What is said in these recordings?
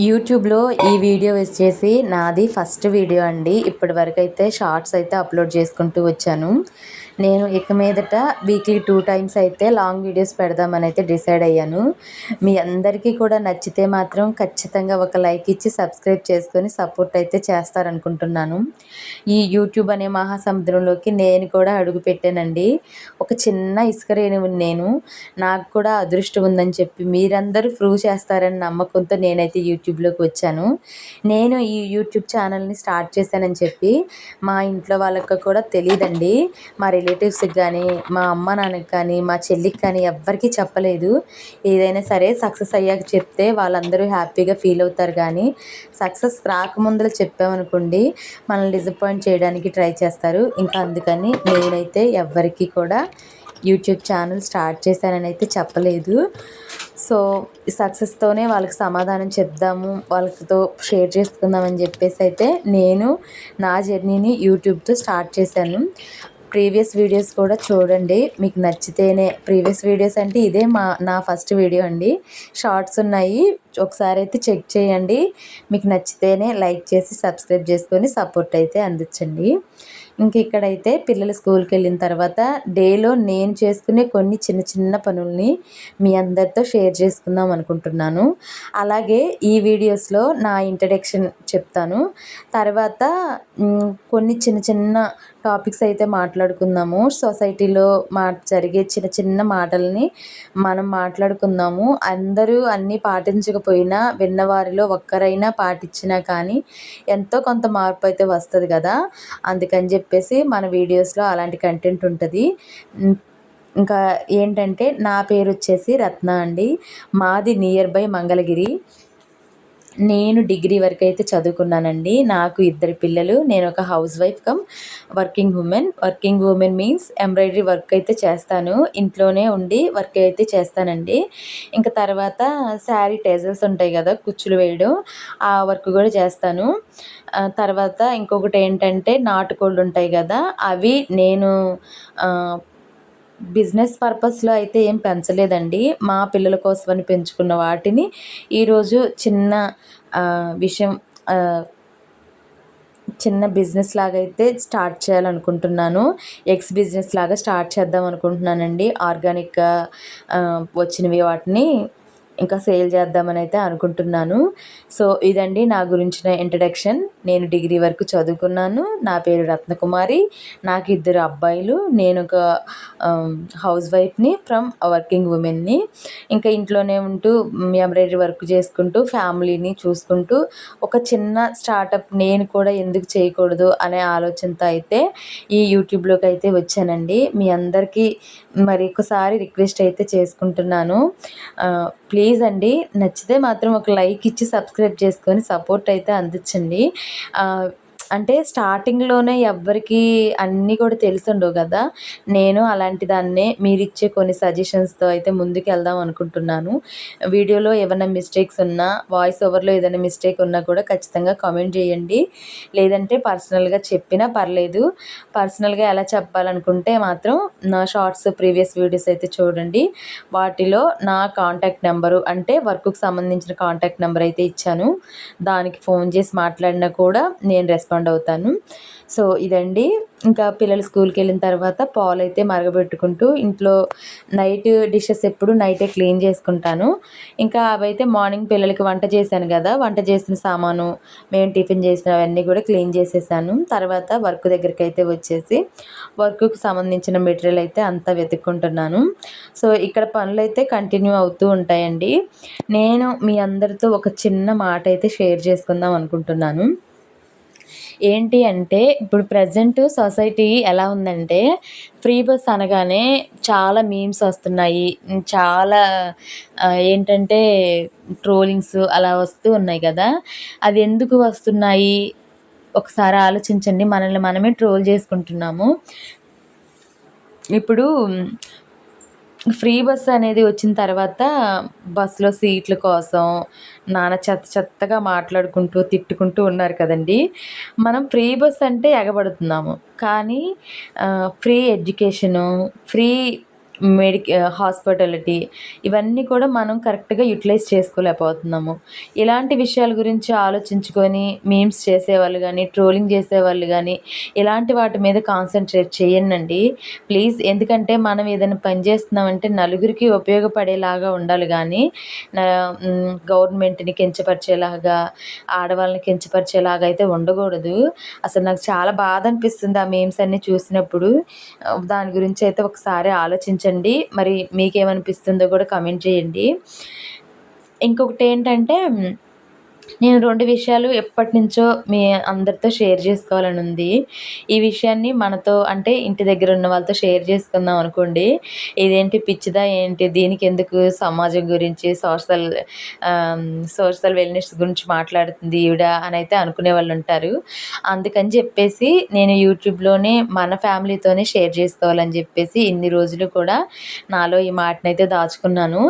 యూట్యూబ్లో ఈ వీడియో వచ్చేసి నాది ఫస్ట్ వీడియో అండి. ఇప్పటి వరకు అయితే షార్ట్స్ అయితే అప్లోడ్ చేసుకుంటూ వచ్చాను. నేను ఇక మీదట వీక్లీ 2 టైమ్స్ అయితే లాంగ్ వీడియోస్ పెడదామని అయితే డిసైడ్ అయ్యాను. మీ అందరికీ కూడా నచ్చితే మాత్రం ఖచ్చితంగా ఒక లైక్ ఇచ్చి సబ్స్క్రైబ్ చేసుకొని సపోర్ట్ అయితే చేస్తారనుకుంటున్నాను. ఈ యూట్యూబ్ అనే మహాసముద్రంలోకి నేను కూడా అడుగుపెట్టానండి. ఒక చిన్న ఇసుక రేణువుని నేను. నాకు కూడా అదృష్టం ఉందని చెప్పి మీరందరూ ప్రూవ్ చేస్తారని నమ్మకంతో నేనైతే యూట్యూబ్లోకి వచ్చాను. నేను ఈ యూట్యూబ్ ఛానల్ని స్టార్ట్ చేశానని చెప్పి మా ఇంట్లో వాళ్ళకి కూడా తెలీదండి. మా రిలేటివ్స్కి కానీ, మా అమ్మ నాన్నకి కానీ, మా చెల్లికి కానీ ఎవ్వరికీ చెప్పలేదు. ఏదైనా సరే సక్సెస్ అయ్యాక చెప్తే వాళ్ళందరూ హ్యాపీగా ఫీల్ అవుతారు. కానీ సక్సెస్ రాకముందల చెప్పామనుకోండి మనల్ని డిసప్పాయింట్ చేయడానికి ట్రై చేస్తారు. ఇంకా అందుకని నేనైతే ఎవ్వరికీ కూడా యూట్యూబ్ ఛానల్ స్టార్ట్ చేశానని అయితే చెప్పలేదు. సో సక్సెస్తోనే వాళ్ళకి సమాధానం చెప్దాము, వాళ్ళతో షేర్ చేసుకుందామని చెప్పేసి అయితే నేను నా జర్నీని యూట్యూబ్తో స్టార్ట్ చేశాను. ప్రీవియస్ వీడియోస్ కూడా చూడండి, మీకు నచ్చితేనే. ప్రీవియస్ వీడియోస్ అంటే ఇదే నా ఫస్ట్ వీడియో అండి. షార్ట్స్ ఉన్నాయి, ఒకసారి అయితే చెక్ చేయండి. మీకు నచ్చితేనే లైక్ చేసి సబ్స్క్రైబ్ చేసుకొని సపోర్ట్ అయితే అందించండి. ఇంక ఇక్కడైతే పిల్లలు స్కూల్కి వెళ్ళిన తర్వాత డేలో నేను చేసుకునే కొన్ని చిన్న చిన్న పనుల్ని మీ అందరితో షేర్ చేసుకుందాం అనుకుంటున్నాను. అలాగే ఈ వీడియోస్లో నా ఇంట్రడక్షన్ చెప్తాను. తర్వాత కొన్ని చిన్న చిన్న టాపిక్స్ అయితే మాట్లాడుకుందాము. సొసైటీలో జరిగే చిన్న చిన్న మాటల్ని మనం మాట్లాడుకుందాము. అందరూ అన్నీ పాటించకపోయినా విన్నవారిలో ఒక్కరైనా పాటించినా కానీ ఎంతో కొంత మార్పు అయితే వస్తుంది కదా. అందుకని చెప్పేసి మన వీడియోస్లో అలాంటి కంటెంట్ ఉంటుంది. ఇంకా ఏంటంటే నా పేరు వచ్చేసి రత్న అండి. మాది నియర్ బై మంగళగిరి. నేను డిగ్రీ వరకు అయితే చదువుకున్నానండి. నాకు 2 పిల్లలు. నేను ఒక house wife come working women. Working women means embroidery work అయితే చేస్తాను. ఇంట్లోనే ఉండి వర్క్ అయితే చేస్తానండి. ఇంకా తర్వాత శారీ టేజల్స్ ఉంటాయి కదా, కుచ్చులు వేయడం, ఆ వర్క్ కూడా చేస్తాను. తర్వాత ఇంకొకటి ఏంటంటే నాటుకోళ్ళు ఉంటాయి కదా, అవి నేను బిజినెస్ పర్పస్లో అయితే ఏం పెంచలేదండి. మా పిల్లల కోసమని పెంచుకున్న వాటిని ఈరోజు విషయం చిన్న బిజినెస్ లాగా అయితే స్టార్ట్ చేయాలనుకుంటున్నాను. ఎగ్స్ బిజినెస్ లాగా స్టార్ట్ చేద్దాం అనుకుంటున్నానండి. ఆర్గానిక్గా వచ్చినవి వాటిని ఇంకా సేల్ చేద్దామని అయితే అనుకుంటున్నాను. సో ఇదండి నా గురించిన ఇంట్రడక్షన్. నేను డిగ్రీ వరకు చదువుకున్నాను. నా పేరు రత్నకుమారి. నాకు 2 అబ్బాయిలు. నేను ఒక హౌస్ వైఫ్ని ఫ్రమ్ వర్కింగ్ ఉమెన్ని. ఇంకా ఇంట్లోనే ఉంటూ ఎంబ్రాయిడరీ వర్క్ చేసుకుంటూ ఫ్యామిలీని చూసుకుంటూ ఒక చిన్న స్టార్టప్ నేను కూడా ఎందుకు చేయకూడదు అనే ఆలోచనతో అయితే ఈ యూట్యూబ్లోకి అయితే వచ్చానండి. మీ అందరికీ మరి ఒకసారి రిక్వెస్ట్ అయితే చేసుకుంటున్నాను. ప్లీజ్ అండి, నచ్చితే మాత్రం ఒక లైక్ ఇచ్చి సబ్స్క్రైబ్ చేసుకొని సపోర్ట్ అయితే అందించండి. అంటే స్టార్టింగ్లోనే ఎవ్వరికీ అన్నీ కూడా తెలిసుండవు కదా. నేను అలాంటి దాన్నే మీరిచ్చే కొన్ని సజెషన్స్తో అయితే ముందుకు వెళ్దాం అనుకుంటున్నాను. వీడియోలో ఏమైనా మిస్టేక్స్ ఉన్నా, వాయిస్ ఓవర్లో ఏదైనా మిస్టేక్ ఉన్నా కూడా ఖచ్చితంగా కామెంట్ చేయండి. లేదంటే పర్సనల్గా చెప్పినా పర్లేదు. పర్సనల్గా ఎలా చెప్పాలనుకుంటే మాత్రం నా షార్ట్స్ ప్రీవియస్ వీడియోస్ అయితే చూడండి. వాటిలో నా కాంటాక్ట్ నెంబరు, అంటే వర్క్కి సంబంధించిన కాంటాక్ట్ నెంబర్ అయితే ఇచ్చాను. దానికి ఫోన్ చేసి మాట్లాడినా కూడా నేను రెస్పాండ్ అవుతాను. సో ఇదండి. ఇంకా పిల్లలు స్కూల్కి వెళ్ళిన తర్వాత పాలు అయితే మరగబెట్టుకుంటూ ఇంట్లో నైట్ డిషెస్ ఎప్పుడు నైటే క్లీన్ చేసుకుంటాను. ఇంకా అవైతే మార్నింగ్ పిల్లలకి వంట చేశాను కదా, వంట చేసిన సామాను, మేము టిఫిన్ చేసినవన్నీ కూడా క్లీన్ చేసేసాను. తర్వాత వర్క్ దగ్గరికి అయితే వచ్చేసి వర్క్కి సంబంధించిన మెటీరియల్ అయితే అంతా వెతుక్కుంటున్నాను. సో ఇక్కడ పనులు అయితే కంటిన్యూ అవుతూ ఉంటాయండి. నేను మీ అందరితో ఒక చిన్న మాట అయితే షేర్ చేసుకుందాం అనుకుంటున్నాను. ఏంటి అంటే ఇప్పుడు ప్రజెంట్ సొసైటీ ఎలా ఉందంటే ఫ్రీ బస్ అనగానే చాలా మీమ్స్ వస్తున్నాయి. చాలా ఏంటంటే ట్రోలింగ్స్ అలా వస్తూ ఉన్నాయి కదా. అవి ఎందుకు వస్తున్నాయి ఒకసారి ఆలోచించండి. మనల్ని మనమే ట్రోల్ చేసుకుంటున్నాము. ఇప్పుడు ఫ్రీ బస్ అనేది వచ్చిన తర్వాత బస్సులో సీట్ల కోసం నాన్న చెత్తగా మాట్లాడుకుంటూ తిట్టుకుంటూ ఉన్నారు కదండి. మనం ఫ్రీ బస్ అంటే ఎగబడుతున్నాము, కానీ ఫ్రీ ఎడ్యుకేషను, ఫ్రీ హాస్పిటాలిటీ ఇవన్నీ కూడా మనం కరెక్ట్గా యూటిలైజ్ చేసుకోలేకపోతున్నాము. ఇలాంటి విషయాల గురించి ఆలోచించుకొని మీమ్స్ చేసేవాళ్ళు కానీ, ట్రోలింగ్ చేసేవాళ్ళు కానీ ఇలాంటి వాటి మీద కాన్సన్ట్రేట్ చేయండి ప్లీజ్. ఎందుకంటే మనం ఏదైనా పని చేస్తున్నామంటే నలుగురికి ఉపయోగపడేలాగా ఉండాలి కానీ గవర్నమెంట్ని కించపరిచేలాగా, ఆడవాళ్ళని కించపరిచేలాగా అయితే ఉండకూడదు. అసలు నాకు చాలా బాధ అనిపిస్తుంది ఆ మీమ్స్ అన్నీ చూసినప్పుడు. దాని గురించి అయితే ఒకసారి ఆలోచించండి. మరి మీకేమనిపిస్తుందో కూడా కమెంట్ చేయండి. ఇంకొకటి ఏంటంటే నేను 2 విషయాలు ఎప్పటినుంచో మీ అందరితో షేర్ చేసుకోవాలని ఉంది. ఈ విషయాన్ని మనతో అంటే ఇంటి దగ్గర ఉన్న వాళ్ళతో షేర్ చేసుకుందాం అనుకోండి. ఇదేంటి పిచ్చిదా ఏంటి? దీనికెందుకు సమాజం గురించి ఆహ్, సోషల్ వెల్‌నెస్ గురించి మాట్లాడుతుంది ఈవిడ అనైతే అనుకునేవాళ్ళుంటారు. అందుకని చెప్పేసి నేను యూట్యూబ్‌లోనే మన ఫ్యామిలీతోనే షేర్ చేసుకోవాలని చెప్పేసి ఇన్ని రోజులు కూడా నాలో ఈ మాటనైతే దాచుకున్నాను.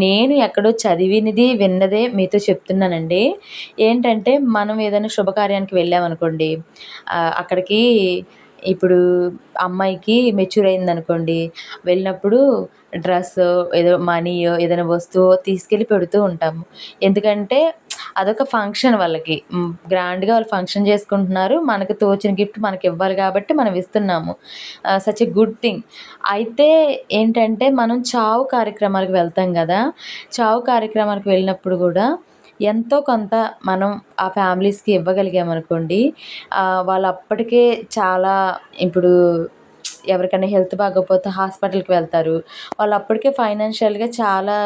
నేను ఎక్కడో చదివినది, విన్నదే మీతో చెప్తున్నానండి. ఏంటంటే మనం ఏదైనా శుభకార్యానికి వెళ్ళామనుకోండి, అక్కడికి ఇప్పుడు అమ్మాయికి మెచ్యూర్ అయిందనుకోండి, వెళ్ళినప్పుడు డ్రెస్సో, ఏదో మనీయో, ఏదైనా వస్తువో తీసుకెళ్ళి పెడుతూ ఉంటాము. ఎందుకంటే అదొక ఫంక్షన్ వాళ్ళకి. గ్రాండ్‌గా వాళ్ళు ఫంక్షన్ చేసుకుంటున్నారు. మనకు తోచిన గిఫ్ట్ మనకివ్వాలి కాబట్టి మనం ఇస్తున్నాము. Such a good thing. అయితే ఏంటంటే మనం చావు కార్యక్రమాలకు వెళ్తాం గదా! చావు కార్యక్రమానికి వెళ్ళినప్పుడు గూడా ఎంతో కొంత మనం ఆ ఫ్యామిలీస్‌కి ఇవ్వగలిగామనుకోండి, వాళ్ళు అప్పటికే చాలా ఇప్పుడు ఎవరికైనా హెల్త్ బాగోకపోతే హాస్పిటల్‌కి వెళ్తారు. వాళ్ళు అప్పటికే ఫైనాన్షియల్‌గా చాలా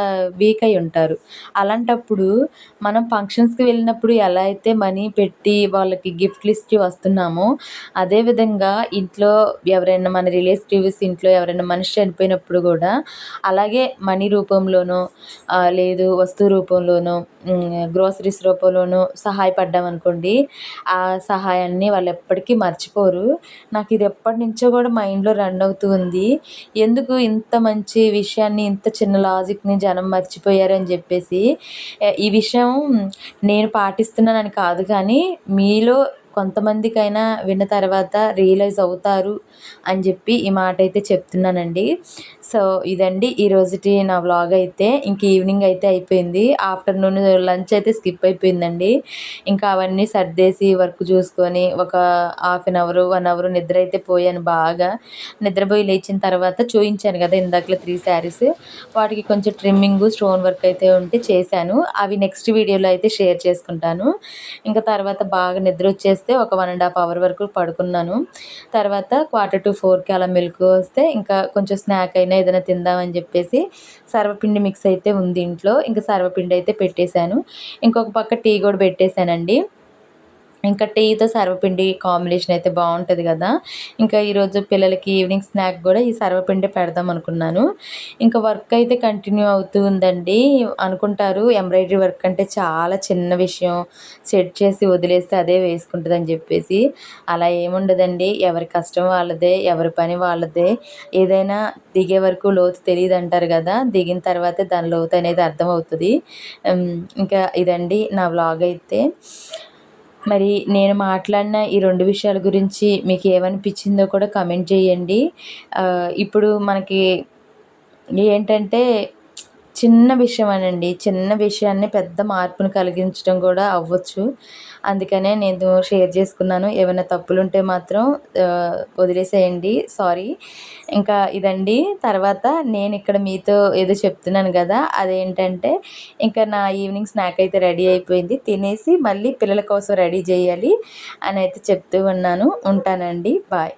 వీక్ అయ్యి ఉంటారు. అలాంటప్పుడు మనం ఫంక్షన్స్‌కి వెళ్ళినప్పుడు ఎలా అయితే మనీ పెట్టి వాళ్ళకి గిఫ్ట్‌లు ఇచ్చి వస్తున్నామో, అదే విధంగా ఇంట్లో ఎవరైనా మన రిలేటివ్స్ ఇంట్లో ఎవరైనా మనిషి చనిపోయినప్పుడు గూడా అలాగే మనీ రూపంలోనో, లేదు వస్తువు రూపంలోనో, గ్రోసరీస్ రూపంలోనో సహాయపడ్డామనుకోండి, ఆ సహాయాన్ని వాళ్ళు ఎప్పటికీ మర్చిపోరు. నాకు ఇది ఎప్పటినుంచో కూడా మైండ్‌లో రన్ అవుతూ ఉంది. ఎందుకు ఇంత మంచి విషయాన్ని, ఇంత చిన్న లాజిక్‌ని జనం మర్చిపోయారని చెప్పేసి. ఈ విషయం నేను పాటిస్తున్నానని కాదు కానీ, మీలో కొంతమందికైనా విన్న తర్వాత రియలైజ్ అవుతారు అని చెప్పి ఈ మాట అయితే చెప్తున్నానండి. సో, ఇదండి ఈరోజుటి నా వ్లాగ్ అయితే. ఇంక ఈవినింగ్ అయితే అయిపోయింది. ఆఫ్టర్‌నూన్ లంచ్ అయితే స్కిప్ అయిపోయిందండి. ఇంకా అవన్నీ సర్దేసి వర్క్ చూసుకొని ఒక హాఫ్ అన్ అవర్, 1 అవర్ నిద్ర అయితే పోయాను బాగా. నిద్రపోయి లేచిన తర్వాత చూయించాను కదా! ఇందాకలా 3 శారీస్. వాటికి కొంచెం ట్రిమ్మింగు, స్టోన్ వర్క్ అయితే ఉంటే చేశాను. అవి నెక్స్ట్ వీడియోలో అయితే షేర్ చేసుకుంటాను. ఇంకా తర్వాత బాగా నిద్రొచ్చేస్తే ఒక 1 ½ అవర్ వరకు పడుకున్నాను. తర్వాత 3:45కి అలా మెలుకువ వస్తే ఇంకా కొంచెం స్నాక్ అయినా ఏదైనా తిందామని చెప్పేసి సర్వపిండి మిక్స్ అయితే ఉంది ఇంట్లో. ఇంక సర్వపిండి అయితే పెట్టేశాను. ఇంకొక పక్క టీ కూడా పెట్టేశానండి. ఇంకా టీతో సర్వపిండి కాంబినేషన్ అయితే బావుంటది గదా! ఇంకా ఈరోజు పిల్లలకి ఈవినింగ్ స్నాక్ గూడా ఈ సర్వపిండే పెడదాం అనుకున్నాను. ఇంకా వర్క్ అయితే కంటిన్యూ అవుతూ ఉందండి. అనుకుంటారు ఎంబ్రాయిడరీ వర్క్ అంటే చాలా చిన్న విషయం. సెట్ చేసి వదిలేస్తే అదే వేసుకుంటదని జెప్పేసి. అలా ఏముండదండి. ఎవరి కష్టం వాళ్ళదే, ఎవరి పని వాళ్ళదే. ఏదైనా దిగే వరకు లోతు తెలీదంటారు గదా! దిగిన తర్వాతే దాని లోతనేది అర్థమవుతది. హ్మ్. ఇంకా ఇదండి నా వ్లాగ్ అయితే. మరి నేను మాట్లాడిన ఈ 2 విషయాల గురించి మీకేమనిపించిందో కూడా కామెంట్ చేయండి. ఇప్పుడు మనకి ఏంటంటే చిన్న విషయమేనండి. చిన్న విషయాన్ని పెద్ద మార్పుని కలిగించడం కూడా అవ్వచ్చు. అందుకనే నేను షేర్ చేసుకున్నాను. ఏమైనా తప్పులుంటే మాత్రం వదిలేసేయండి. సారీ. ఇంకా ఇదండి. తర్వాత నేనిక్కడ మీతో ఏదో చెప్తున్నాను గదా! అదేంటంటే ఇంకా నా ఈవినింగ్ స్నాక్ అయితే రెడీ అయిపోయింది. తినేసి మళ్ళీ పిల్లల కోసం రెడీ జేయాలి అనైతే చెప్తూ ఉన్నాను. ఉంటానండి. బాయ్.